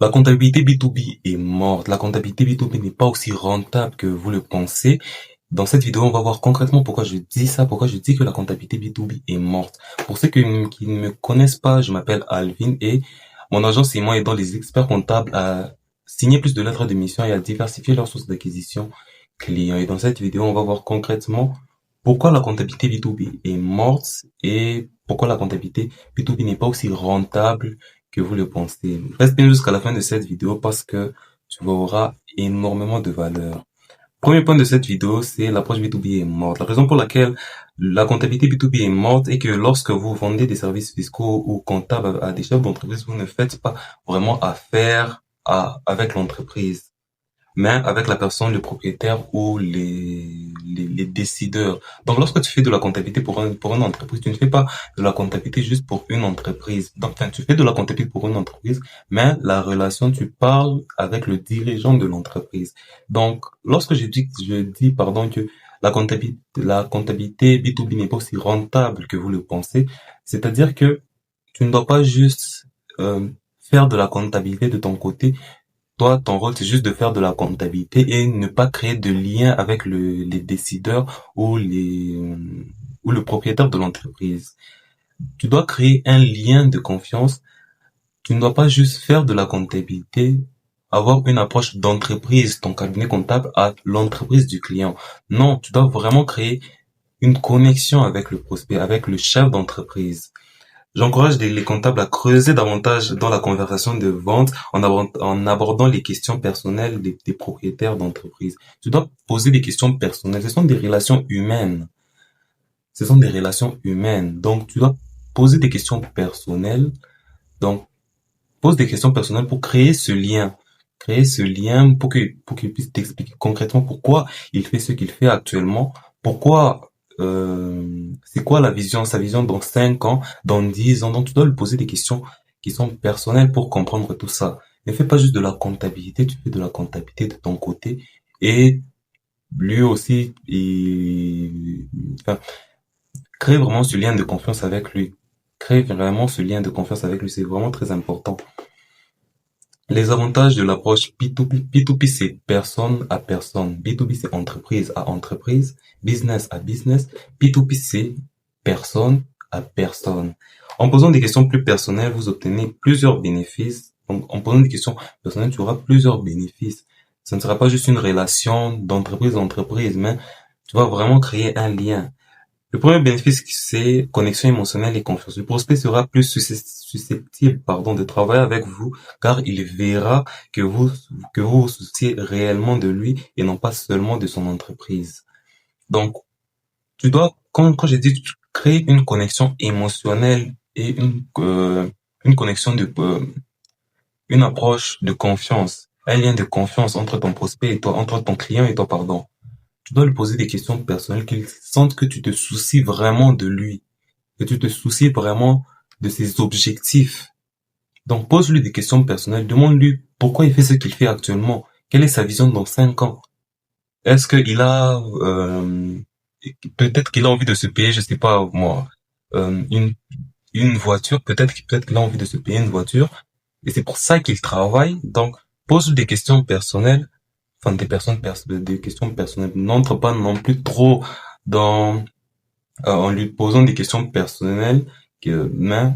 La comptabilité B2B est morte. La comptabilité B2B n'est pas aussi rentable que vous le pensez. Dans cette vidéo, on va voir concrètement pourquoi je dis ça, pourquoi je dis que la comptabilité B2B est morte. Pour ceux qui ne me connaissent pas, je m'appelle Alvin et mon agence et moi aidons les experts comptables à signer plus de lettres de mission et à diversifier leurs sources d'acquisition clients. Et dans cette vidéo, on va voir concrètement pourquoi la comptabilité B2B est morte et pourquoi la comptabilité B2B n'est pas aussi rentable que vous le pensez. Reste bien jusqu'à la fin de cette vidéo parce que tu auras énormément de valeur. Premier point de cette vidéo, c'est l'approche B2B est morte. La raison pour laquelle la comptabilité B2B est morte est que lorsque vous vendez des services fiscaux ou comptables à des chefs d'entreprise, vous ne faites pas vraiment affaire avec l'entreprise, mais avec la personne, le propriétaire ou les décideurs. Donc, lorsque tu fais de la comptabilité pour une entreprise, tu ne fais pas de la comptabilité juste pour une entreprise. Donc, enfin, tu fais de la comptabilité pour une entreprise, mais la relation, tu parles avec le dirigeant de l'entreprise. Donc, lorsque je dis, pardon, que la comptabilité B2B n'est pas aussi rentable que vous le pensez, c'est-à-dire que tu ne dois pas juste faire de la comptabilité de ton côté. Toi, ton rôle, c'est juste de faire de la comptabilité et ne pas créer de lien avec les décideurs ou le propriétaire de l'entreprise. Tu dois créer un lien de confiance. Tu ne dois pas juste faire de la comptabilité, avoir une approche d'entreprise, ton cabinet comptable à l'entreprise du client. Non, tu dois vraiment créer une connexion avec le prospect, avec le chef d'entreprise. J'encourage les comptables à creuser davantage dans la conversation de vente en abordant les questions personnelles des propriétaires d'entreprise. Tu dois poser des questions personnelles. Ce sont des relations humaines. Ce sont des relations humaines. Donc, tu dois poser des questions personnelles. Donc, pose des questions personnelles pour créer ce lien. Créer ce lien pour qu'il puisse t'expliquer concrètement pourquoi il fait ce qu'il fait actuellement. Pourquoi, c'est quoi sa vision dans 5 ans, dans 10 ans. Donc, tu dois lui poser des questions qui sont personnelles pour comprendre tout ça. Ne fais pas juste de la comptabilité, tu fais de la comptabilité de ton côté. Et lui aussi, enfin, crée vraiment ce lien de confiance avec lui. Crée vraiment ce lien de confiance avec lui. C'est vraiment très important. Les avantages de l'approche P2P. P2P, c'est personne à personne. B2B, c'est entreprise à entreprise, business à business. P2P, c'est personne à personne. En posant des questions plus personnelles, vous obtenez plusieurs bénéfices. Donc, en posant des questions personnelles, tu auras plusieurs bénéfices. Ce ne sera pas juste une relation d'entreprise à entreprise, mais tu vas vraiment créer un lien. Le premier bénéfice, c'est connexion émotionnelle et confiance. Le prospect sera plus susceptible, de travailler avec vous, car il verra que vous vous souciez réellement de lui et non pas seulement de son entreprise. Donc, tu dois, quand j'ai dit, créer une connexion émotionnelle et une connexion une approche de confiance, un lien de confiance entre ton prospect et toi, entre ton client et toi, pardon. Tu dois lui poser des questions personnelles qu'il sente que tu te soucies vraiment de lui, que tu te soucies vraiment de ses objectifs. Donc pose-lui des questions personnelles, demande-lui pourquoi il fait ce qu'il fait actuellement, quelle est sa vision dans 5 ans. Est-ce qu'il a peut-être qu'il a envie de se payer, je sais pas moi, euh, une une voiture, peut-être qu'il a envie de se payer une voiture et c'est pour ça qu'il travaille. Donc pose-lui des questions personnelles, enfin des questions personnelles. N'entre pas non plus trop dans en lui posant des questions personnelles mais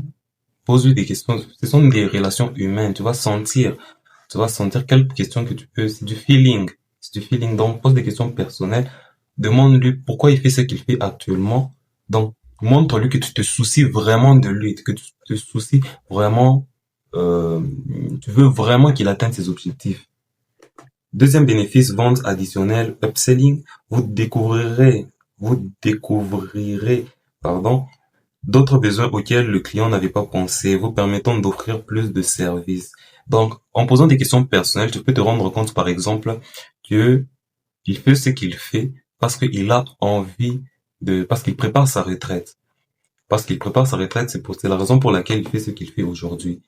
pose-lui des questions. Ce sont des relations humaines. Tu vas sentir quelles questions que tu peux. C'est du feeling. Donc, pose des questions personnelles. Demande-lui pourquoi il fait ce qu'il fait actuellement. Donc, montre-lui que tu te soucies vraiment de lui, que tu te soucies vraiment, euh, tu veux vraiment qu'il atteigne ses objectifs. Deuxième bénéfice, vente additionnelle, upselling. Vous découvrirez, pardon, d'autres besoins auxquels le client n'avait pas pensé, vous permettant d'offrir plus de services. Donc, en posant des questions personnelles, tu peux te rendre compte, par exemple, que il fait ce qu'il fait parce qu'il a envie parce qu'il prépare sa retraite. Parce qu'il prépare sa retraite, c'est la raison pour laquelle il fait ce qu'il fait aujourd'hui.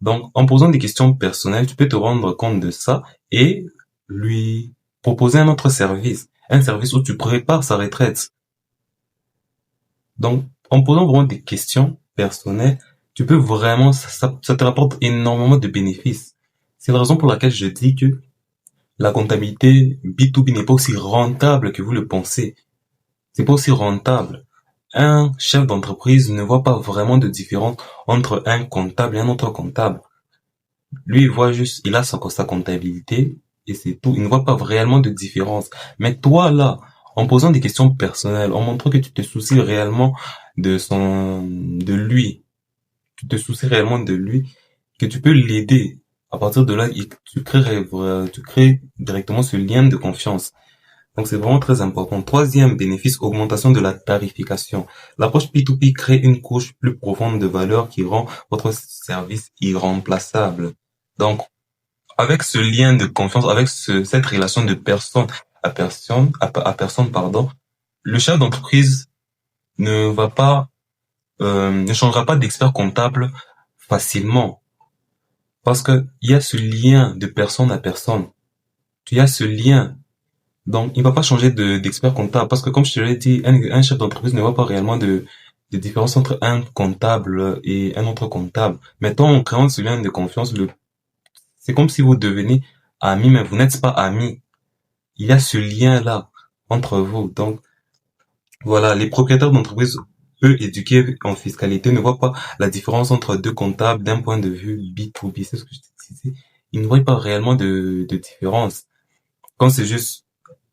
Donc, en posant des questions personnelles, tu peux te rendre compte de ça et lui proposer un autre service. Un service où tu prépares sa retraite. Donc, en posant vraiment des questions personnelles, tu peux vraiment, ça te rapporte énormément de bénéfices. C'est la raison pour laquelle je dis que la comptabilité B2B n'est pas aussi rentable que vous le pensez. C'est pas aussi rentable. Un chef d'entreprise ne voit pas vraiment de différence entre un comptable et un autre comptable. Lui, il voit juste, il a sa comptabilité et c'est tout. Il ne voit pas réellement de différence. Mais toi, là, en posant des questions personnelles, en montrant que tu te soucies réellement de lui, tu te soucies réellement de lui, que tu peux l'aider. À partir de là, tu crées directement ce lien de confiance. Donc c'est vraiment très important. Troisième bénéfice, augmentation de la tarification. L'approche P2P crée une couche plus profonde de valeur qui rend votre service irremplaçable. Donc avec ce lien de confiance, avec cette relation de personne à personne, pardon, le chef d'entreprise ne va pas, ne changera pas d'expert comptable facilement parce que il y a ce lien de personne à personne. Il y a ce lien. Donc, il va pas changer d'expert comptable parce que, comme je te l'ai dit, un chef d'entreprise ne voit pas réellement de différence entre un comptable et un autre comptable. Maintenant, en créant ce lien de confiance, c'est comme si vous devenez amis, mais vous n'êtes pas amis. Il y a ce lien-là entre vous. Donc, voilà, les propriétaires d'entreprise, eux, éduqués en fiscalité, ne voient pas la différence entre deux comptables d'un point de vue B2B. C'est ce que je te disais. Ils ne voient pas réellement de différence. Quand c'est juste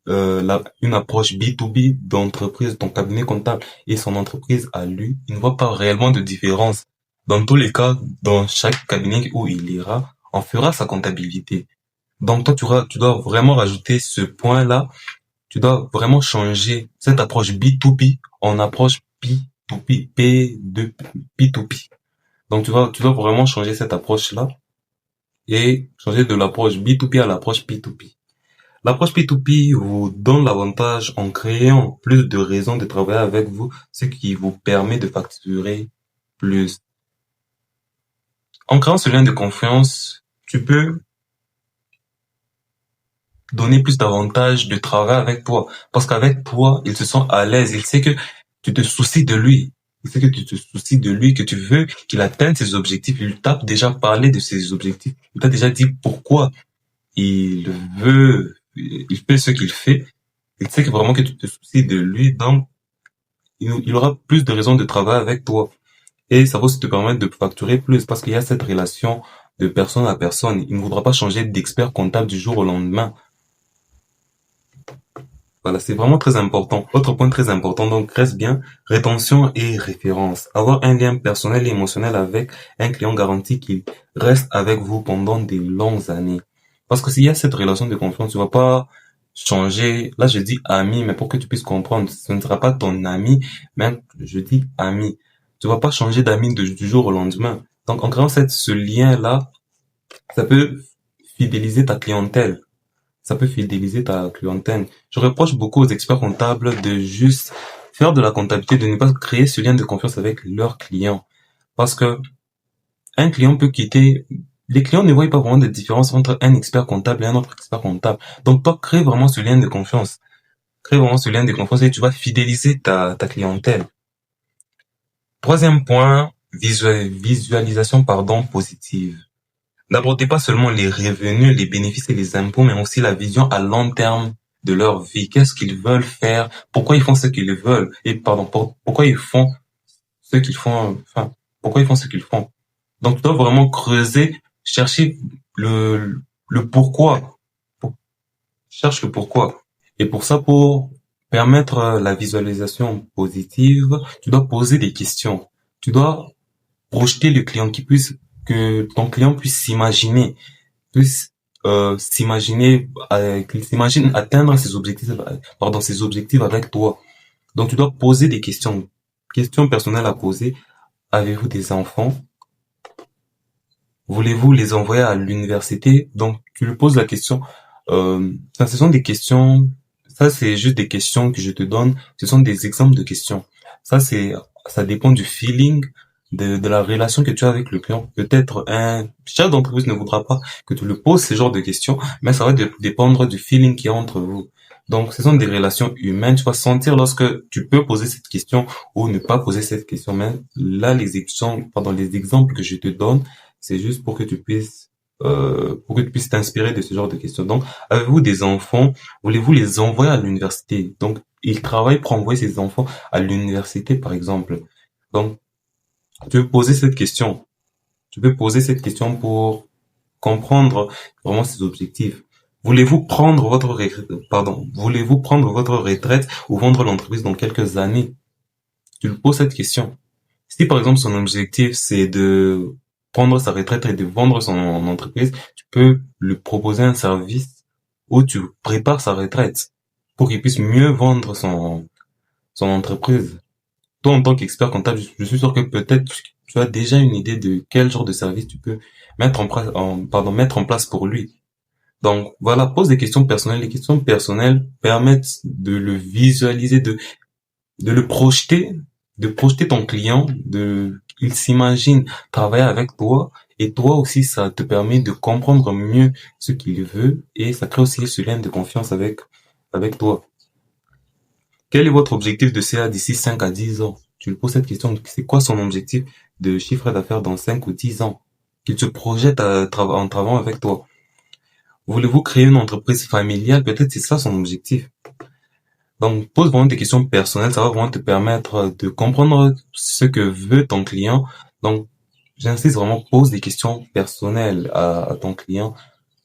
une approche B2B d'entreprise, ton cabinet comptable et son entreprise à lui, il ne voit pas réellement de différence. Dans tous les cas, dans chaque cabinet où il ira, on fera sa comptabilité. Donc toi, tu dois vraiment rajouter ce point-là. Tu dois vraiment changer cette approche B2B en approche P2P, P2P. Donc tu dois vraiment changer cette approche-là et changer de l'approche B2B à l'approche P2P. L'approche P2P vous donne l'avantage en créant plus de raisons de travailler avec vous, ce qui vous permet de facturer plus. En créant ce lien de confiance, tu peux donner plus d'avantages de travail avec toi. Parce qu'avec toi, il se sent à l'aise. Il sait que tu te soucies de lui. Il sait que tu te soucies de lui, que tu veux qu'il atteigne ses objectifs. Il t'a déjà parlé de ses objectifs. Il t'a déjà dit pourquoi il veut, il fait ce qu'il fait. Il sait que vraiment que tu te soucies de lui. Donc, il aura plus de raisons de travailler avec toi. Et ça va aussi te permettre de facturer plus parce qu'il y a cette relation de personne à personne. Il ne voudra pas changer d'expert comptable du jour au lendemain. Voilà, c'est vraiment très important. Autre point très important, donc reste bien, rétention et référence. Avoir un lien personnel et émotionnel avec un client garantit qu'il reste avec vous pendant des longues années. Parce que s'il y a cette relation de confiance, tu vas pas changer. Là, je dis ami, mais pour que tu puisses comprendre, ce ne sera pas ton ami, mais je dis ami. Tu vas pas changer d'ami du jour au lendemain. Donc, en créant ce lien-là, ça peut fidéliser ta clientèle. Ça peut fidéliser ta clientèle. Je reproche beaucoup aux experts comptables de juste faire de la comptabilité, de ne pas créer ce lien de confiance avec leurs clients. Parce que un client peut quitter, les clients ne voient pas vraiment de différence entre un expert comptable et un autre expert comptable. Donc, toi, crée vraiment ce lien de confiance. Crée vraiment ce lien de confiance et tu vas fidéliser ta clientèle. Troisième point, visualisation, positive. N'abordez pas seulement les revenus, les bénéfices et les impôts, mais aussi la vision à long terme de leur vie. Qu'est-ce qu'ils veulent faire? Pourquoi ils font ce qu'ils veulent? Et pardon, pourquoi ils font ce qu'ils font? Enfin, pourquoi ils font ce qu'ils font? Donc, tu dois vraiment creuser, chercher le pourquoi. Cherche le pourquoi. Et pour ça, pour permettre la visualisation positive, tu dois poser des questions. Tu dois projeter le client que ton client puisse s'imaginer, qu'il s'imagine atteindre ses objectifs avec toi. Donc tu dois poser des questions personnelles à poser. Avez-vous des enfants? Voulez-vous les envoyer à l'université? Donc tu lui poses la question. Ce sont des questions. Ça c'est juste des questions que je te donne. Ce sont des exemples de questions. Ça dépend du feeling de la relation que tu as avec le client. Peut-être un chef d'entreprise ne voudra pas que tu le poses ce genre de questions, mais ça va dépendre du feeling qu'il y a entre vous. Donc, ce sont des relations humaines. Tu vas sentir lorsque tu peux poser cette question ou ne pas poser cette question. Mais là, les exemples que je te donne, c'est juste pour que tu puisses pour que tu puisses t'inspirer de ce genre de questions. Donc, avez-vous des enfants? Voulez-vous les envoyer à l'université? Donc, il travaille pour envoyer ses enfants à l'université, par exemple. Donc, tu peux poser cette question. Tu peux poser cette question pour comprendre vraiment ses objectifs. Voulez-vous prendre votre retraite ou vendre l'entreprise dans quelques années? Tu lui poses cette question. Si par exemple son objectif c'est de prendre sa retraite et de vendre son entreprise, tu peux lui proposer un service où tu prépares sa retraite pour qu'il puisse mieux vendre son entreprise. Toi, en tant qu'expert comptable, je suis sûr que peut-être tu as déjà une idée de quel genre de service tu peux mettre en place pour lui. Donc voilà, pose des questions personnelles. Les questions personnelles permettent de le visualiser, de le projeter, de projeter ton client, il s'imagine travailler avec toi, et toi aussi ça te permet de comprendre mieux ce qu'il veut, et ça crée aussi ce lien de confiance avec toi. Quel est votre objectif de CA d'ici 5 à 10 ans? Tu lui poses cette question, c'est quoi son objectif de chiffre d'affaires dans 5 ou 10 ans? Qu'il se projette en travaillant avec toi. Voulez-vous créer une entreprise familiale? Peut-être c'est ça son objectif. Donc, pose vraiment des questions personnelles, ça va vraiment te permettre de comprendre ce que veut ton client. Donc, j'insiste vraiment, pose des questions personnelles à ton client.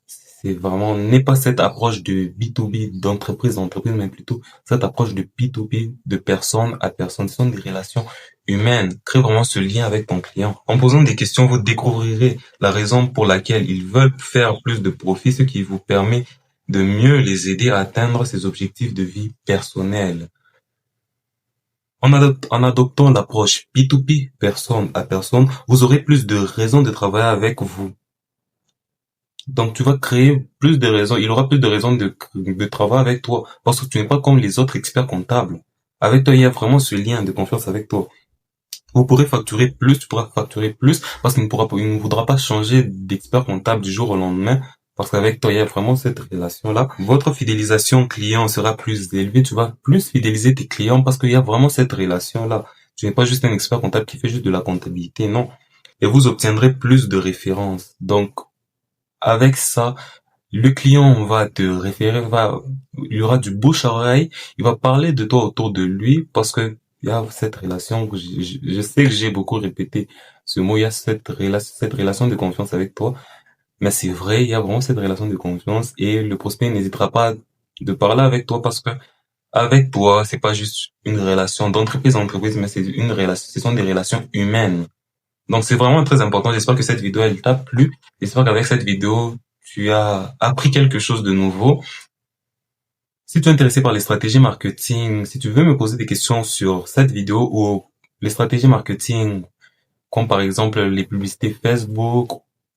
C'est vraiment, n'est pas cette approche de B2B, d'entreprise à entreprise, mais plutôt cette approche de B2B, de personne à personne. Ce sont des relations humaines. Crée vraiment ce lien avec ton client. En posant des questions, vous découvrirez la raison pour laquelle ils veulent faire plus de profit, ce qui vous permet de mieux les aider à atteindre ces objectifs de vie personnelle. En adoptant l'approche P2P, personne à personne, vous aurez plus de raisons de travailler avec vous. Donc tu vas créer plus de raisons, il aura plus de raisons de travailler avec toi, parce que tu n'es pas comme les autres experts comptables. Avec toi, il y a vraiment ce lien de confiance avec toi. Vous pourrez facturer plus, tu pourras facturer plus, parce qu'il ne voudra pas changer d'expert comptable du jour au lendemain, parce qu'avec toi, il y a vraiment cette relation-là. Votre fidélisation client sera plus élevée, tu vas plus fidéliser tes clients parce qu'il y a vraiment cette relation-là. Tu n'es pas juste un expert comptable qui fait juste de la comptabilité, non. Et vous obtiendrez plus de références. Donc, avec ça, le client va te référer, il y aura du bouche à oreille, il va parler de toi autour de lui parce que il y a cette relation que je sais que j'ai beaucoup répété ce mot, il y a cette relation de confiance avec toi. Mais c'est vrai, il y a vraiment cette relation de confiance et le prospect n'hésitera pas de parler avec toi parce que avec toi, c'est pas juste une relation d'entreprise à entreprise, mais c'est une relation, ce sont des relations humaines. Donc c'est vraiment très important. J'espère que cette vidéo, elle t'a plu. J'espère qu'avec cette vidéo, tu as appris quelque chose de nouveau. Si tu es intéressé par les stratégies marketing, si tu veux me poser des questions sur cette vidéo ou les stratégies marketing, comme par exemple les publicités Facebook,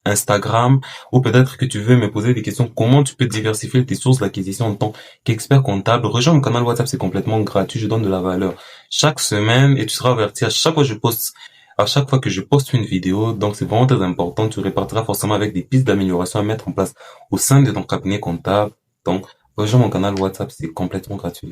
Instagram, ou peut-être que tu veux me poser des questions, comment tu peux diversifier tes sources d'acquisition en tant qu'expert comptable, rejoins mon canal WhatsApp, c'est complètement gratuit, je donne de la valeur chaque semaine et tu seras averti à chaque fois que je poste une vidéo, donc c'est vraiment très important, tu répartiras forcément avec des pistes d'amélioration à mettre en place au sein de ton cabinet comptable, donc rejoins mon canal WhatsApp, c'est complètement gratuit.